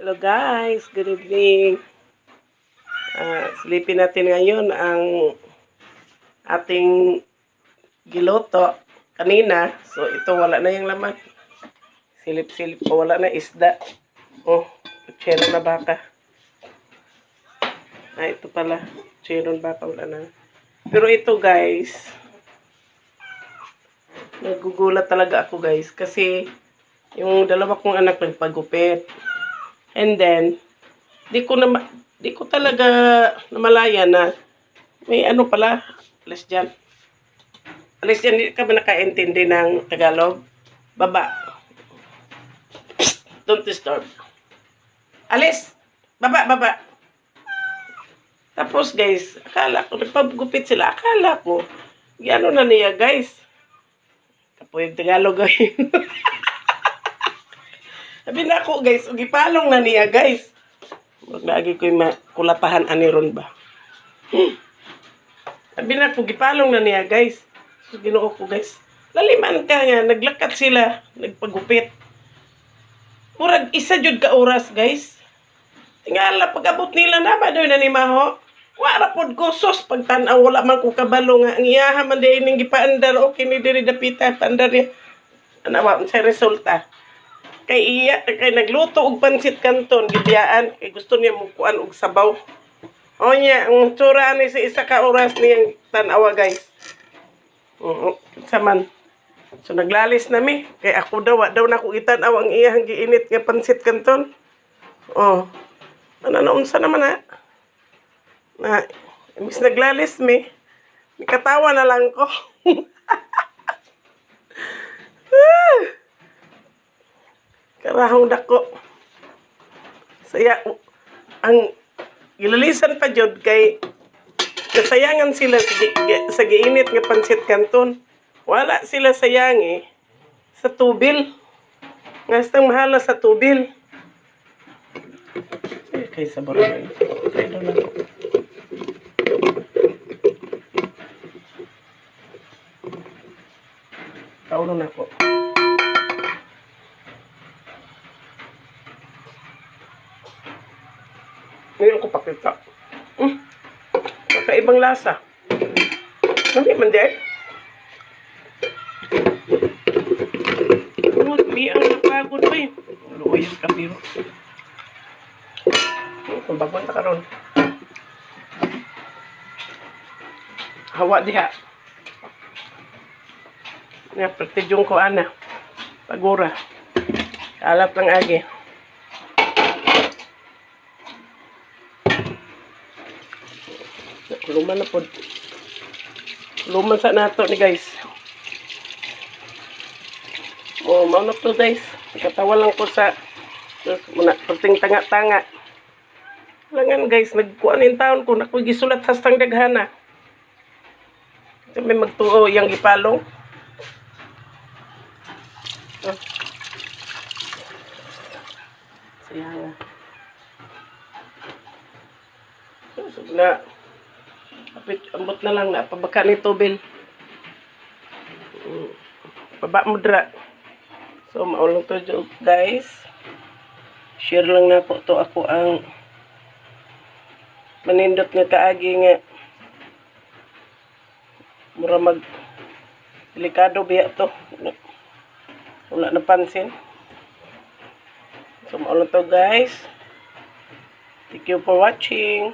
Hello guys, good evening. Silipin natin ngayon ang ating giloto kanina. So ito wala na yung laman. Silip-silip ko, wala na isda. Oh, kutsero na baka. Ito pala, kutsero na baka, wala na. Pero ito guys, nagugulat talaga ako guys. Kasi yung dalawa kong anak nagpagupit. And then, di ko talaga namalaya na may ano pala, alis dyan, di ka ba nakaintindi ng Tagalog? Baba. Psst, don't disturb. Alis! Baba. Tapos guys, akala ko, nagpagupit sila, akala ko, ano na niya guys. Kapoy Tagalog guys. Sabi na ako guys, gipalong na niya guys. Lagi ko yung kulatahan aniron ba. Sabi na ako, gipalong na niya guys. So ginoo ko guys. Laliman ka nga, naglakat sila, nagpagupit. Murag isa jud ka oras guys. Tingala, pag-abot nila na ba doon na ni Maho? Wala pod ko sos, pagtanaw, wala man ko kabalo nga. Ang iyaha man din yung gipaandar, okay ni diri dapita, paandar niya. Ano ba, sa resulta? Kay nagluto og pansit kanton gidiyaan kay gusto niya mo kuan og sabaw. O niya ang tsura ni sa isa ka oras niyang tan-awa guys. Saman. So naglalis na mi kay ako daw na ko itan-aw ang iyang giinit nga pansit kanton. Oh. Unsa naman na? Na imbis naglalis mi, nikatawa na lang ko. Karahong dako. Saya ang gilalisan pa jud kay nasayangan sila sa giinit nga pansit kanton. Wala sila sayangi sa tubil. Ngastang mahala sa tubil. Kay sa barangay. Kay doon na. Kauno na ko. Ngayon ko pakita. Kakaibang lasa. Hindi man din. May ang napagod pa eh. Luoy yung kapiro. Kung bagwan ta karon. Hawa diha. Nga, pertidyong ko ana. Pagura. Kalap lang agi. Luman na po. Luman sa nato ni guys. Oh, mao na to guys. Katawa lang ko sa muna perting tanga-tanga. Langan guys, nagkuan in taon ko nakoy gisulat hastang daghana. Kasi may magtuo yang gipalong. Oh. Sayang. So, na ambot na lang na pabaka ni tubil. Baba mo dra. So maulong to guys. Share lang na po to ako ang manindot nga kaagi nga mura mag delikado biya to. Wala na pansin. So maulong to guys. Thank you for watching.